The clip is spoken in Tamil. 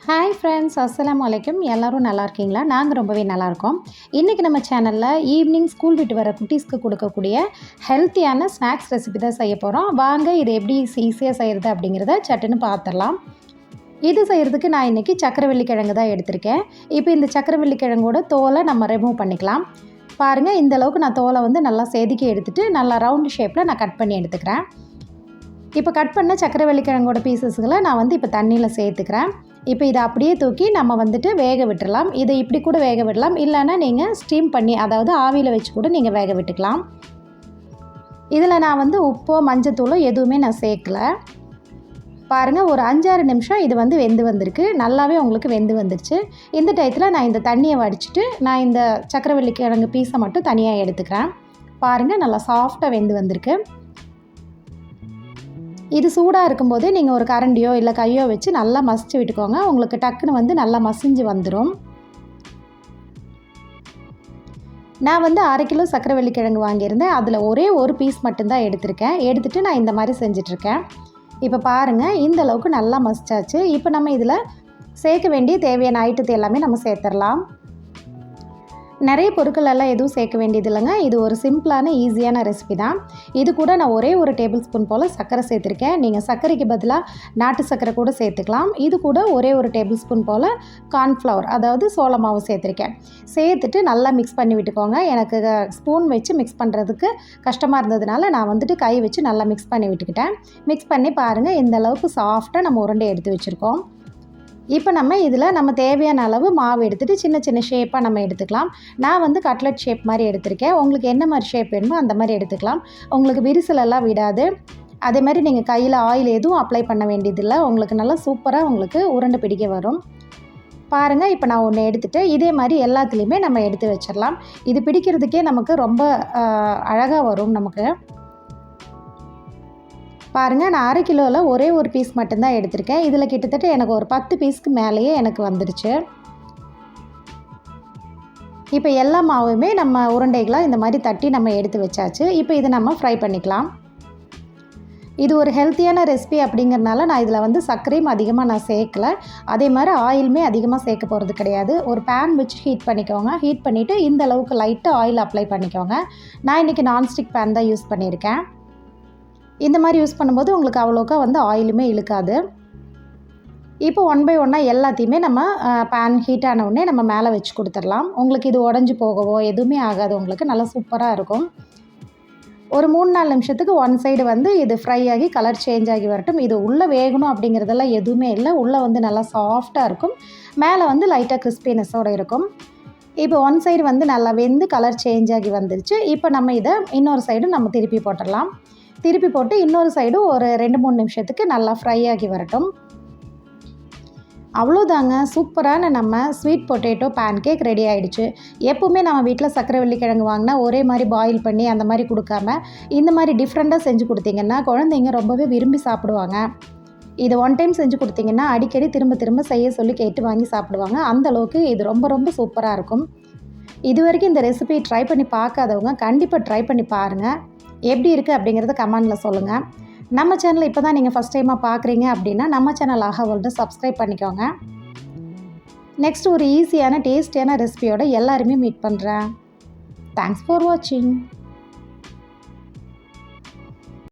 ஹாய் ஃப்ரெண்ட்ஸ், அஸ்ஸலாமு அலைக்கும். எல்லோரும் நல்லா இருக்கீங்களா? நாங்கள் ரொம்பவே நல்லாயிருக்கோம். இன்றைக்கி நம்ம சேனலில் ஈவினிங் ஸ்கூல் விட்டு வர குட்டீஸ்க்கு கொடுக்கக்கூடிய ஹெல்த்தியான ஸ்நாக்ஸ் ரெசிபி தான் செய்ய போகிறோம். வாங்க இது எப்படி ஈஸியாக செய்கிறது அப்படிங்கிறத சட்டுன்னு பார்த்துடலாம். இது செய்கிறதுக்கு நான் இன்றைக்கி சக்கரவள்ளி கிழங்கு தான் எடுத்திருக்கேன். இப்போ இந்த சக்கரவள்ளி கிழங்கோட தோலை நம்ம ரிமூவ் பண்ணிக்கலாம். பாருங்கள், இந்தளவுக்கு நான் தோலை நல்லா செதுக்கி எடுத்துகிட்டு நல்லா ரவுண்டு ஷேப்பில் நான் கட் பண்ணி எடுத்துக்கிறேன். இப்போ கட் பண்ண சக்கரவள்ளி கிழங்கோட பீசஸ்களை நான் இப்போ தண்ணியில் சேர்த்துக்கிறேன். இப்போ இதை அப்படியே தூக்கி நம்ம வேக விட்டுடலாம். இதை இப்படி கூட வேக விடலாம், இல்லைன்னா நீங்கள் ஸ்டீம் பண்ணி, அதாவது ஆவியில் வச்சு கூட நீங்கள் வேக விட்டுக்கலாம். இதில் நான் உப்போ மஞ்சத்தூளோ எதுவுமே நான் சேர்க்கலை. பாருங்கள், ஒரு 5-6 நிமிஷம் இது வெந்து வந்திருக்கு. நல்லாவே உங்களுக்கு வெந்து வந்துருச்சு. இந்த டயத்தில் நான் இந்த தண்ணியை வடிச்சிட்டு நான் இந்த சக்கரவள்ளி கிழங்கு பீஸை மட்டும் தனியாக எடுத்துக்கிறேன். பாருங்கள், நல்லா சாஃப்டாக வெந்து வந்திருக்கு. இது சூடாக இருக்கும்போதே நீங்கள் ஒரு கரண்டியோ இல்லை கையோ வச்சு நல்லா மசிச்சு விட்டுக்கோங்க. உங்களுக்கு டக்குன்னு நல்லா மசிஞ்சு வந்துடும். நான் 1/2 கிலோ சக்கரவள்ளி கிழங்கு வாங்கியிருந்தேன். அதில் ஒரே ஒரு பீஸ் மட்டும்தான் எடுத்திருக்கேன். எடுத்துகிட்டு நான் இந்த மாதிரி செஞ்சிட்ருக்கேன். இப்போ பாருங்கள், இந்த அளவுக்கு நல்லா மசிச்சாச்சு. இப்போ நம்ம இதில் சேர்க்க வேண்டிய தேவையான ஐட்டத்தை எல்லாமே நம்ம சேர்த்துடலாம். நிறைய பொருட்கள் எல்லாம் எதுவும் சேர்க்க வேண்டியது இல்லைங்க. இது ஒரு சிம்பிளான ஈஸியான ரெசிபி தான். இது கூட நான் ஒரே ஒரு டேபிள் ஸ்பூன் போல் சர்க்கரை சேர்த்துருக்கேன். நீங்கள் சர்க்கரைக்கு பதிலாக நாட்டு சர்க்கரை கூட சேர்த்துக்கலாம். இது கூட ஒரே ஒரு டேபிள் ஸ்பூன் போல் கார்ன்ஃப்ளவர், அதாவது சோள மாவு சேர்த்துருக்கேன். சேர்த்துட்டு நல்லா மிக்ஸ் பண்ணி விட்டுக்கோங்க. எனக்கு ஸ்பூன் வச்சு மிக்ஸ் பண்ணுறதுக்கு கஷ்டமாக இருந்ததுனால நான் கை வச்சு நல்லா மிக்ஸ் பண்ணி விட்டுக்கிட்டேன். மிக்ஸ் பண்ணி பாருங்கள், இந்த அளவுக்கு சாஃப்டாக நம்ம உருண்டை எடுத்து வச்சுருக்கோம். இப்போ நம்ம இதில் நம்ம தேவையான அளவு மாவு எடுத்துகிட்டு சின்ன சின்ன ஷேப்பாக நம்ம எடுத்துக்கலாம். நான் கட்லெட் ஷேப் மாதிரி எடுத்திருக்கேன். உங்களுக்கு என்ன மாதிரி ஷேப் வேணுமோ அந்த மாதிரி எடுத்துக்கலாம். உங்களுக்கு விரிசலெல்லாம் விடாது. அதே மாதிரி நீங்கள் கையில் ஆயில் எதுவும் அப்ளை பண்ண வேண்டியதில்லை. உங்களுக்கு நல்லா சூப்பராக உங்களுக்கு உருண்டை பிடிக்க வரும். பாருங்கள், இப்போ நான் ஒன்று எடுத்துகிட்டு இதே மாதிரி எல்லாத்துலேயுமே நம்ம எடுத்து வச்சிடலாம். இது பிடிக்கிறதுக்கே நமக்கு ரொம்ப அழகாக வரும். நமக்கு பாருங்கள், நான் 1/2 கிலோவில் ஒரே ஒரு பீஸ் மட்டும்தான் எடுத்திருக்கேன். இதில் கிட்டத்தட்ட எனக்கு ஒரு 10 பீஸ்க்கு மேலேயே எனக்கு வந்துடுச்சு. இப்போ எல்லா மாவுமே நம்ம உருண்டைகளாக இந்த மாதிரி தட்டி நம்ம எடுத்து வச்சாச்சு. இப்போ இதை நம்ம ஃப்ரை பண்ணிக்கலாம். இது ஒரு ஹெல்த்தியான ரெசிபி அப்படிங்கிறனால நான் இதில் சர்க்கரையும் அதிகமாக நான் சேர்க்கலை. அதே மாதிரி ஆயிலுமே அதிகமாக சேர்க்க போகிறது கிடையாது. ஒரு பேன் வச்சு ஹீட் பண்ணிக்கோங்க. ஹீட் பண்ணிவிட்டு இந்த அளவுக்கு லைட்டாக ஆயில் அப்ளை பண்ணிக்கோங்க. நான் இன்றைக்கி நான்ஸ்டிக் பேன் தான் யூஸ் பண்ணியிருக்கேன். இந்த மாதிரி யூஸ் பண்ணும்போது உங்களுக்கு அவ்வளோக்கா ஆயிலுமே இழுக்காது. இப்போ 1 பை 1 எல்லாத்தையுமே நம்ம பேன் ஹீட் ஆன உடனே நம்ம மேலே வச்சு கொடுத்துடலாம். உங்களுக்கு இது உடஞ்சி போகவோ எதுவுமே ஆகாது. உங்களுக்கு நல்லா சூப்பராக இருக்கும். ஒரு 3-4 நிமிஷத்துக்கு ஒன் சைடு இது ஃப்ரை ஆகி கலர் சேஞ்ச் ஆகி வரட்டும். இது உள்ளே வேகணும் அப்படிங்கிறதெல்லாம் எதுவுமே இல்லை. உள்ளே நல்லா சாஃப்டாக இருக்கும். மேலே லைட்டாக கிறிஸ்பினஸோடு இருக்கும். இப்போ ஒன் சைடு நல்லா வெந்து கலர் சேஞ்ச் ஆகி வந்துருச்சு. இப்போ நம்ம இதை இன்னொரு சைடும் நம்ம திருப்பி போட்டுடலாம். திருப்பி போட்டு இன்னொரு சைடும் ஒரு 2-3 நிமிஷத்துக்கு நல்லா ஃப்ரை ஆகி வரட்டும். அவ்வளோதாங்க, சூப்பரான நம்ம sweet potato pancake ready ஆகிடுச்சு. எப்போவுமே நம்ம வீட்டில் சக்கரவள்ளி கிழங்கு வாங்கினா ஒரே மாதிரி பாயில் பண்ணி அந்த மாதிரி கொடுக்காம இந்த மாதிரி டிஃப்ரெண்ட்டாக செஞ்சு கொடுத்தீங்கன்னா குழந்தைங்க ரொம்பவே விரும்பி சாப்பிடுவாங்க. இது ஒன் டைம் செஞ்சு கொடுத்தீங்கன்னா அடிக்கடி திரும்ப திரும்ப செய்ய சொல்லி கேட்டு வாங்கி சாப்பிடுவாங்க. அந்தளவுக்கு இது ரொம்ப ரொம்ப சூப்பராக இருக்கும். இது வரைக்கும் இந்த ரெசிபி ட்ரை பண்ணி பார்க்காதவங்க கண்டிப்பாக ட்ரை பண்ணி பாருங்கள். எப்படி இருக்குது அப்படிங்கிறத கமெண்டில் சொல்லுங்கள். நம்ம சேனலை இப்போ தான் நீங்கள் ஃபஸ்ட் டைமாக பார்க்குறீங்க அப்படின்னா நம்ம சேனல் ஆஹா வேர்ல்டு சப்ஸ்கிரைப் பண்ணிக்கோங்க. நெக்ஸ்ட் ஒரு ஈஸியான டேஸ்டியான ரெசிபியோட எல்லாருமே மீட் பண்ணுறேன். தேங்க்ஸ் ஃபார் வாட்சிங்.